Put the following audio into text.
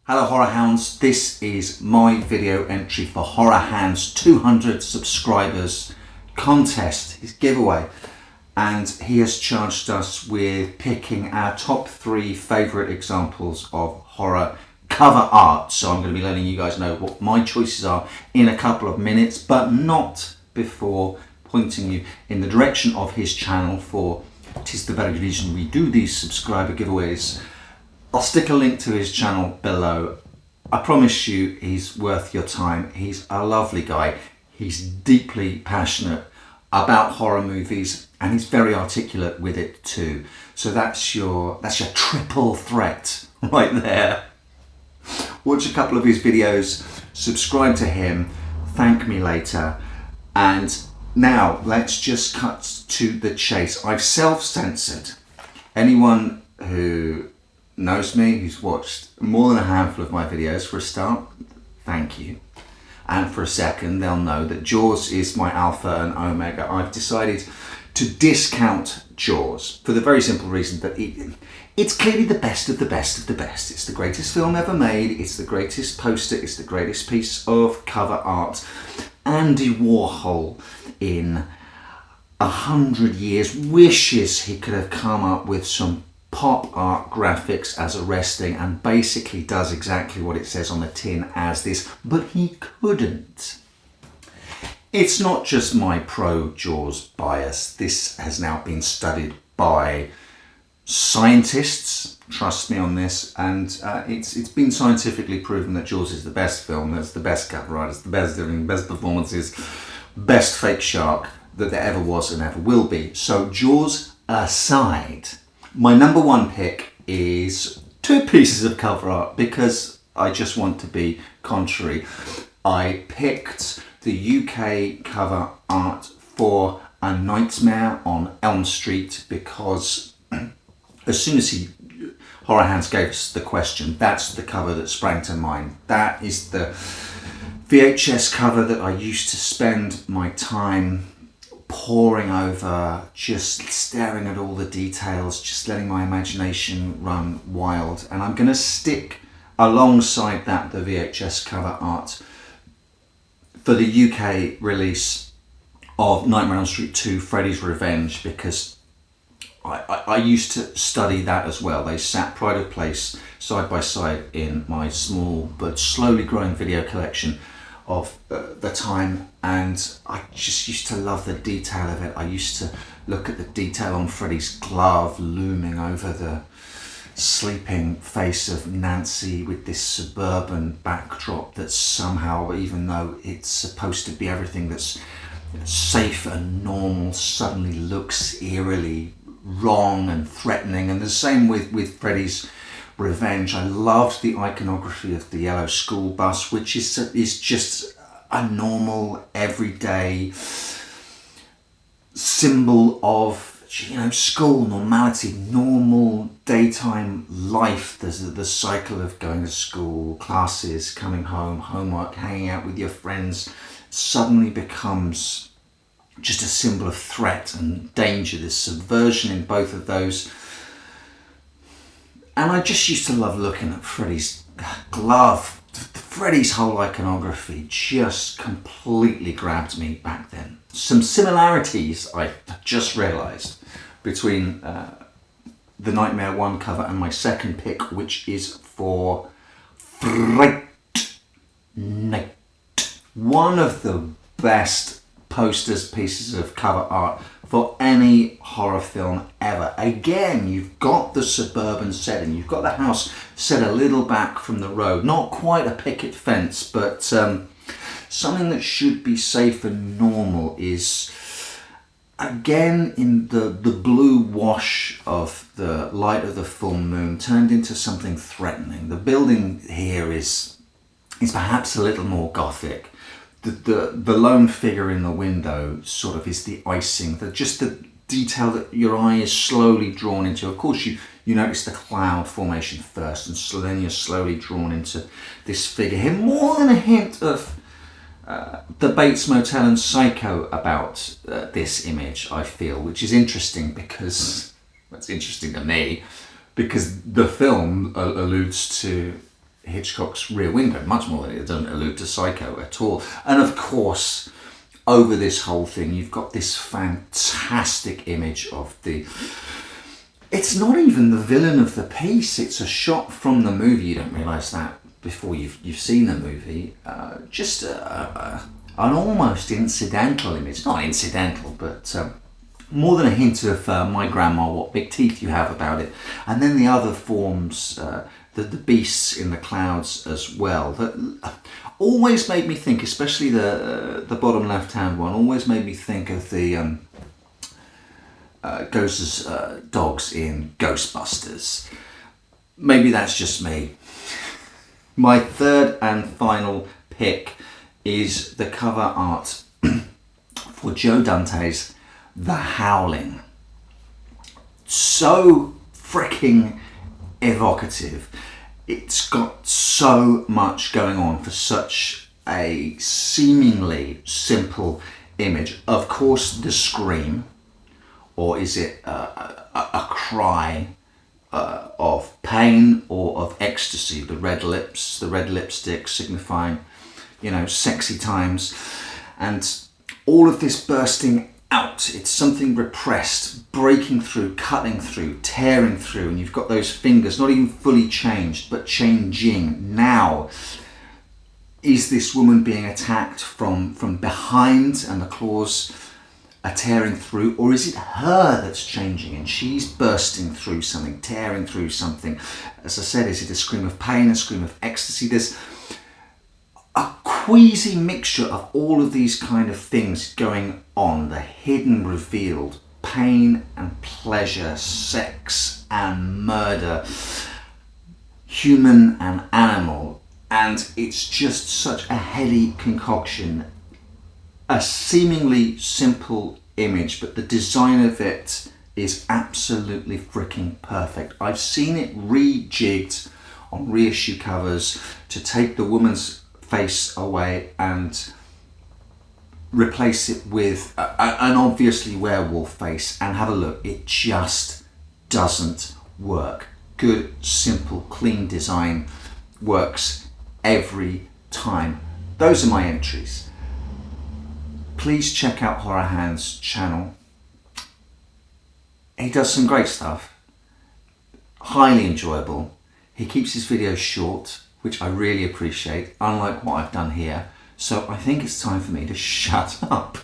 Hello HorrorHands, this is my video entry for HorrorHands 200 subscribers contest, his giveaway, and he has charged us with picking our top 3 favourite examples of horror cover art. So I'm going to be letting you guys know what my choices are in a couple of minutes, but not before pointing you in the direction of his channel, for 'tis the very reason we do these subscriber giveaways. I'll stick a link to his channel below. I promise you he's worth your time. He's a lovely guy. He's deeply passionate about horror movies and he's very articulate with it too. So that's your triple threat right there. Watch a couple of his videos, subscribe to him, thank me later, and now let's just cut to the chase. I've self-censored. Anyone who knows me, who's watched more than a handful of my videos, for a start, thank you. And for a second, they'll know that Jaws is my alpha and omega. I've decided to discount Jaws for the very simple reason that it's clearly the best of the best of the best. It's the greatest film ever made. It's the greatest poster. It's the greatest piece of cover art. Andy Warhol, in 100 years, wishes he could have come up with some pop art graphics as arresting, and basically does exactly what it says on the tin as this, but he couldn't. It's not just my pro-Jaws bias. This has now been studied by scientists, trust me on this, and it's been scientifically proven that Jaws is the best film, it's the best cover art, it's the best doing, best performances, best fake shark that there ever was and ever will be. So Jaws aside, my number one pick is 2 pieces of cover art because I just want to be contrary. I picked the UK cover art for A Nightmare on Elm Street because as soon as HorrorHands gave us the question, that's the cover that sprang to mind. That is the VHS cover that I used to spend my time poring over, just staring at all the details, just letting my imagination run wild. And I'm going to stick alongside that the VHS cover art for the UK release of Nightmare on Elm Street 2 Freddy's Revenge, because I used to study that as well. They sat pride of place side by side in my small but slowly growing video collection of the time, and I just used to love the detail of it. I used to look at the detail on Freddy's glove looming over the sleeping face of Nancy with this suburban backdrop that somehow, even though it's supposed to be everything that's safe and normal, suddenly looks eerily wrong and threatening. And the same with Freddy's Revenge. I loved the iconography of the yellow school bus, which is just a normal, everyday symbol of, school, normality, normal daytime life. There's the cycle of going to school, classes, coming home, homework, hanging out with your friends, suddenly becomes just a symbol of threat and danger. There's subversion in both of those. And I just used to love looking at Freddy's glove. Freddy's whole iconography just completely grabbed me back then. Some similarities I just realised between the Nightmare 1 cover and my second pick, which is for Fright Night. One of the best posters, pieces of cover art for any horror film ever. Again, you've got the suburban setting, you've got the house set a little back from the road, not quite a picket fence, but something that should be safe and normal is, again, in the blue wash of the light of the full moon, turned into something threatening. The building here is perhaps a little more gothic. The lone figure in the window sort of is the icing, just the detail that your eye is slowly drawn into. Of course, you notice the cloud formation first, and so then you're slowly drawn into this figure here. More than a hint of the Bates Motel and Psycho about this image, I feel, which is interesting because, that's interesting to me, because the film alludes to Hitchcock's Rear Window, much more than it doesn't allude to Psycho at all. And of course, over this whole thing, you've got this fantastic image of it's not even the villain of the piece, it's a shot from the movie. You don't realise that before you've seen the movie. Just an almost incidental image, not incidental, but more than a hint of My Grandma, What Big Teeth You Have about it. And then the other forms, the beasts in the clouds as well, that always made me think, especially the bottom left hand one, always made me think of the ghosts as dogs in Ghostbusters. Maybe that's just me. My third and final pick is the cover art for Joe Dante's The Howling. So freaking evocative. It's got so much going on for such a seemingly simple image. Of course, the scream, or is it a cry of pain or of ecstasy? The red lips, the red lipstick signifying, sexy times, and all of this bursting out. It's something repressed, breaking through, cutting through, tearing through, and you've got those fingers not even fully changed, but changing. Now, is this woman being attacked from behind and the claws are tearing through, or is it her that's changing and she's bursting through something, tearing through something? As I said, is it a scream of pain, a scream of ecstasy? There's a queasy mixture of all of these kind of things going on. The hidden, revealed, pain and pleasure, sex and murder, human and animal, and it's just such a heady concoction. A seemingly simple image, but the design of it is absolutely freaking perfect. I've seen it rejigged on reissue covers to take the woman's face away and replace it with an obviously werewolf face, and have a look. It just doesn't work. Good, simple, clean design works every time. Those are my entries. Please check out HorrorHands' channel. He does some great stuff. Highly enjoyable. He keeps his videos short, which I really appreciate, unlike what I've done here. So I think it's time for me to shut up.